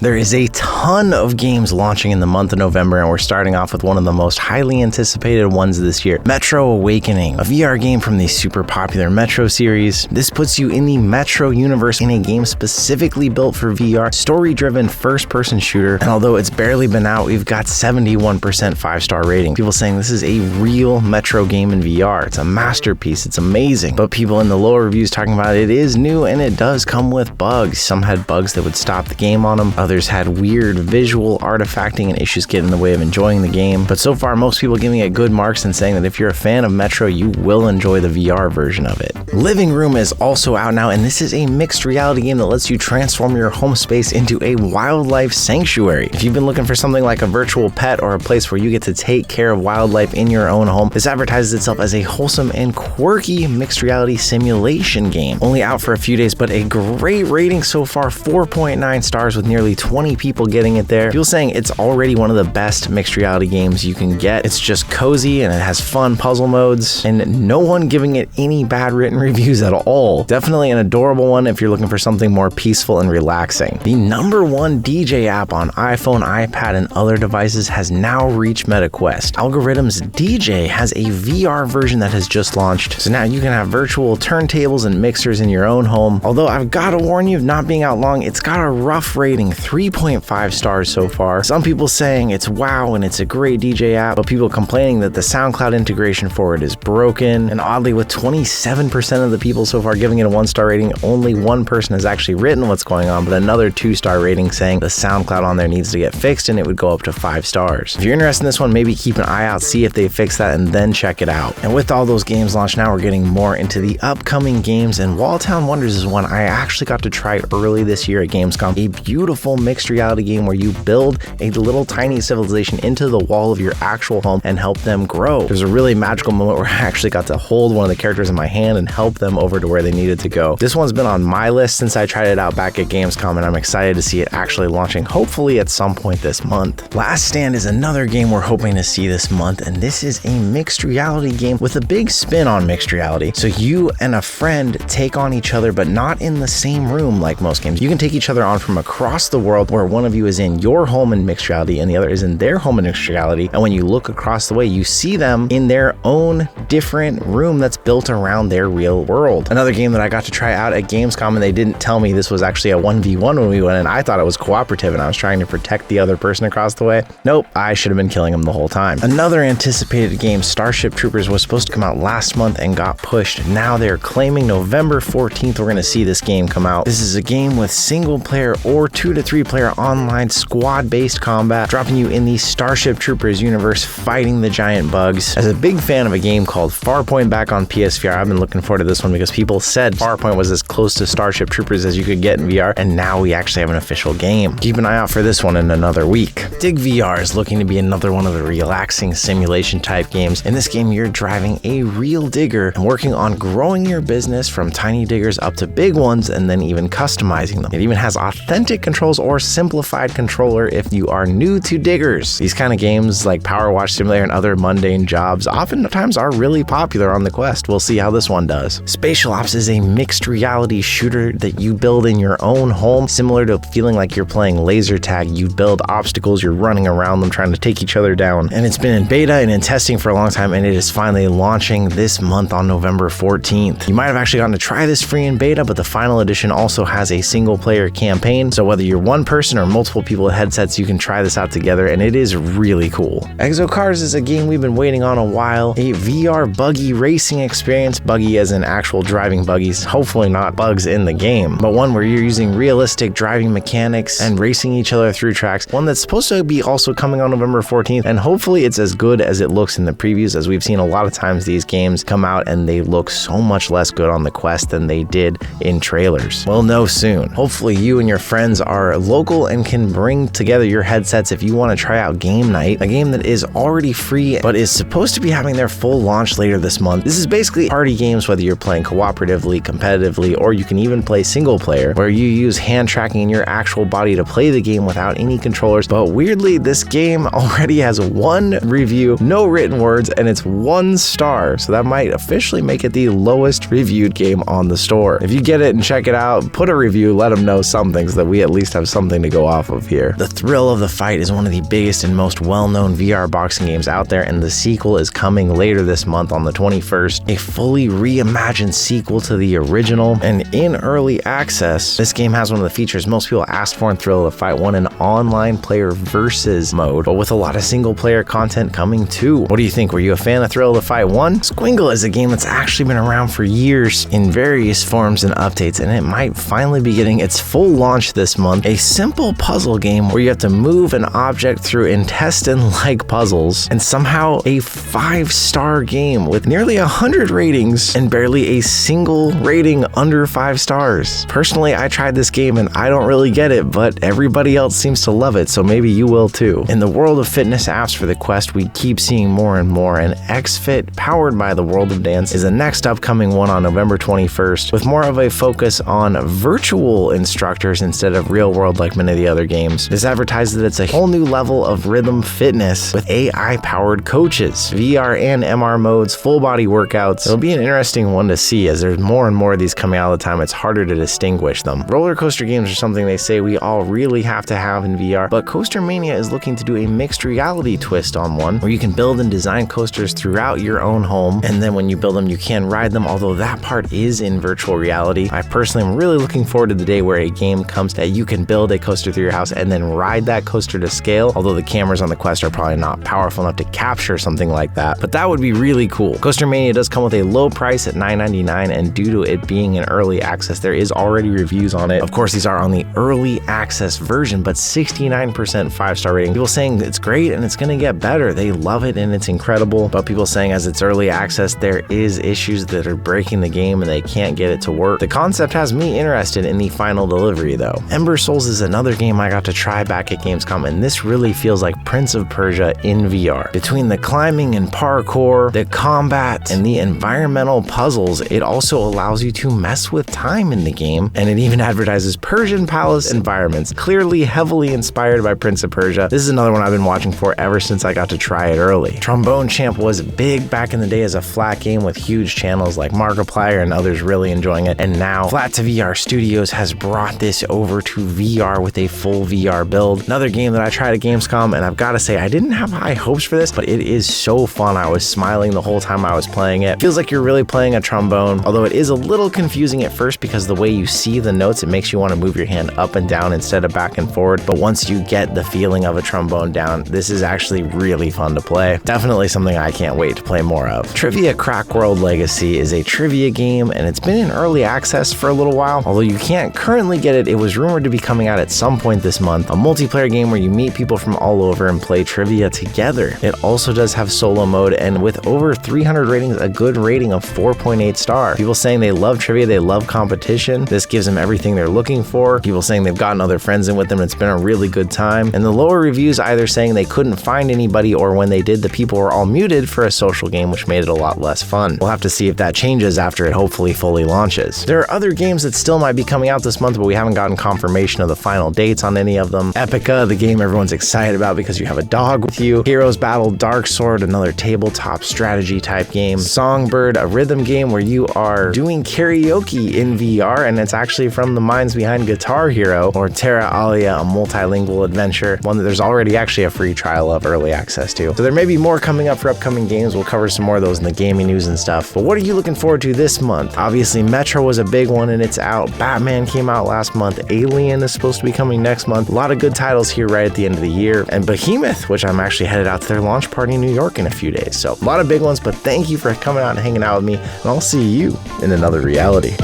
There is a ton of games launching in the month of November, and we're starting off with one of the most highly anticipated ones this year, Metro Awakening, a VR game from the super popular Metro series. This puts you in the Metro universe in a game specifically built for VR, story-driven first-person shooter, and although it's barely been out, we've got 71% 5-star rating. People saying this is a real Metro game in VR. It's a masterpiece, it's amazing, but people in the lower reviews talking about it is new and it does come with bugs. Some had bugs that would stop the game on them, others had weird visual artifacting and issues get in the way of enjoying the game, but so far most people giving it good marks and saying that if you're a fan of Metro, you will enjoy the VR version of it. Living Room is also out now, and this is a mixed reality game that lets you transform your home space into a wildlife sanctuary. If you've been looking for something like a virtual pet or a place where you get to take care of wildlife in your own home, this advertises itself as a wholesome and quirky mixed reality simulation game. Only out for a few days, but a great rating so far, 4.9 stars with nearly 20 people getting it there. People saying it's already one of the best mixed reality games you can get. It's just cozy and it has fun puzzle modes, and no one giving it any bad written reviews at all. Definitely an adorable one if you're looking for something more peaceful and relaxing. The #1 DJ app on iPhone, iPad, and other devices has now reached MetaQuest. Algorithm's DJay has a VR version that has just launched, so now you can have virtual turntables and mixers in your own home. Although I've got to warn you of not being out long, it's got a rough rating, 3.5 stars so far. Some people saying it's wow and it's a great DJ app, but people complaining that the SoundCloud integration for it is broken. And oddly, with 27% of the people so far giving it a 1-star rating, only one person has actually written what's going on, but another 2-star rating saying the SoundCloud on there needs to get fixed and it would go up to 5 stars. If you're interested in this one, maybe keep an eye out, see if they fix that, and then check it out. And with all those games launched now, we're getting more into the upcoming games, and Walltown Wonders is one I actually got to try early this year at Gamescom. A beautiful mixed reality game where you build a little tiny civilization into the wall of your actual home and help them grow. There's a really magical moment where I actually got to hold one of the characters in my hand and help them over to where they needed to go. This one's been on my list since I tried it out back at Gamescom, and I'm excited to see it actually launching hopefully at some point this month. Last Stand is another game we're hoping to see this month, and this is a mixed reality game with a big spin on mixed reality. So you and a friend take on each other, but not in the same room like most games. You can take each other on from across the world, where one of you is in your home in mixed reality and the other is in their home in mixed reality, and when you look across the way, you see them in their own different room that's built around their real world. Another game that I got to try out at Gamescom, and they didn't tell me this was actually a 1v1 when we went in. I thought it was cooperative and I was trying to protect the other person across the way. Nope, I should have been killing him the whole time. Another anticipated game, Starship Troopers, was supposed to come out last month and got pushed. Now they're claiming November 14th we're going to see this game come out. This is a game with single player or 2 to 3 player online squad-based combat, dropping you in the Starship Troopers universe fighting the giant bugs. As a big fan of a game called Farpoint back on PSVR, I've been looking forward to this one because people said Farpoint was as close to Starship Troopers as you could get in VR, and now we actually have an official game. Keep an eye out for this one in another week. Dig VR is looking to be another one of the relaxing simulation type games. In this game, you're driving a real digger and working on growing your business from tiny diggers up to big ones, and then even customizing them. It even has authentic controls or simplified controller if you are new to diggers. These kind of games like Power Wash Simulator and other mundane jobs oftentimes are really popular on the Quest. We'll see how this one does. Spatial Ops is a mixed reality shooter that you build in your own home, similar to feeling like you're playing laser tag. You build obstacles, you're running around them trying to take each other down. And it's been in beta and in testing for a long time, and it is finally launching this month on November 14th. You might have actually gotten to try this free in beta, but the final edition also has a single player campaign. So whether you're one person or multiple people with headsets, you can try this out together, and it is really cool. EXOcars is a game we've been waiting on a while. A VR buggy racing experience, buggy as in actual driving buggies, hopefully not bugs in the game, but one where you're using realistic driving mechanics and racing each other through tracks. One that's supposed to be also coming on November 14th, and hopefully it's as good as it looks in the previews, as we've seen a lot of times these games come out and they look so much less good on the Quest than they did in trailers. We'll know soon. Hopefully you and your friends are local and can bring together your headsets if you want to try out Game Night, a game that is already free but is supposed to be having their full launch later this month. This is basically party games, whether you're playing cooperatively, competitively, or you can even play single player, where you use hand tracking in your actual body to play the game without any controllers. But weirdly, this game already has 1 review, no written words, and it's 1 star, so that might officially make it the lowest reviewed game on the store. If you get it and check it out, put a review, let them know something so that we at least have something to go off of here. The Thrill of the Fight is one of the biggest and most well-known VR boxing games out there, and the sequel is coming later this month on the 21st. A fully reimagined sequel to the original, and in early access, this game has one of the features most people asked for in Thrill of the Fight, an online player versus mode, but with a lot of single player content coming too. What do you think? Were you a fan of Thrill of the Fight 1? Squingle is a game that's actually been around for years in various forms and updates, and it might finally be getting its full launch this month. A simple puzzle game where you have to move an object through intestine-like puzzles, and somehow a 5-star game with nearly 100 ratings and barely a single rating under 5 stars. Personally, I tried this game and I don't really get it, but everybody else seems to love it, so maybe you will too. In the world of fitness apps for the Quest, we keep seeing more and more, and xFIT, powered by the World of Dance, is the next upcoming one on November 21st, with more of a focus on virtual instructors instead of real world like many of the other games. This advertises that it's a whole new level of rhythm fitness with AI-powered coaches, VR and MR modes, full body workouts. It'll be an interesting one to see as there's more and more of these coming out of the time. It's harder to distinguish them. Roller coaster games are something they say we all really have to have in VR, but Coaster Mania is looking to do a mixed reality twist on one where you can build and design coasters throughout your own home, and then when you build them you can ride them, although that part is in virtual reality. I personally am really looking forward to the day where a game comes that you can build a coaster through your house and then ride that coaster to scale, although the cameras on the Quest are probably not powerful enough to capture something like that, but that would be really cool. Coaster Mania does come with a low price at $9.99, and due to it being in early access, there is already reviews on it. Of course, these are on the early access version, but 69% 5-star rating. People saying it's great and it's going to get better. They love it and it's incredible, but people saying as it's early access, there is issues that are breaking the game and they can't get it to work. The concept has me interested in the final delivery though. Ember Souls is another game I got to try back at Gamescom, and this really feels like Prince of Persia in VR. Between the climbing and parkour, the combat, and the environmental puzzles, it also allows you to mess with time in the game, and it even advertises Persian palace environments, clearly heavily inspired by Prince of Persia. This is another one I've been watching for ever since I got to try it early. Trombone Champ was big back in the day as a flat game with huge channels like Markiplier and others really enjoying it, and now Flat to VR Studios has brought this over to VR with a full VR build. Another game that I tried at Gamescom, and I've got to say I didn't have high hopes for this, but it is so fun. I was smiling the whole time I was playing it. Feels like you're really playing a trombone, although it is a little confusing at first because the way you see the notes, it makes you want to move your hand up and down instead of back and forward, but once you get the feeling of a trombone down, this is actually really fun to play. Definitely something I can't wait to play more of. Trivia Crack World Legacy is a trivia game, and it's been in early access for a little while. Although you can't currently get it, it was rumored to be coming out at some point this month. A multiplayer game where you meet people from all over and play trivia together. It also does have solo mode, and with over 300 ratings, a good rating of 4.8 star. People saying they love trivia, they love competition. This gives them everything they're looking for. People saying they've gotten other friends in with them, and it's been a really good time. And the lower reviews either saying they couldn't find anybody, or when they did, the people were all muted for a social game, which made it a lot less fun. We'll have to see if that changes after it hopefully fully launches. There are other games that still might be coming out this month, but we haven't gotten confirmation of the final dates on any of them. Epyka, the game everyone's excited about because you have a dog with you. Heroes Battle Dark Sword, another tabletop strategy type game. Songbird, a rhythm game where you are doing karaoke in VR, and it's actually from the minds behind Guitar Hero. Or Terra Alia, a multilingual adventure, one that there's already actually a free trial of early access to. So there may be more coming up for upcoming games. We'll cover some more of those in the gaming news and stuff. But what are you looking forward to this month? Obviously, Metro was a big one and it's out. Batman came out last month. Alien is supposed to be coming next month. A lot of good titles here right at the end of the year. And Behemoth, which I'm actually headed out to their launch party in New York in a few days. So a lot of big ones, but thank you for coming out and hanging out with me, and I'll see you in another reality.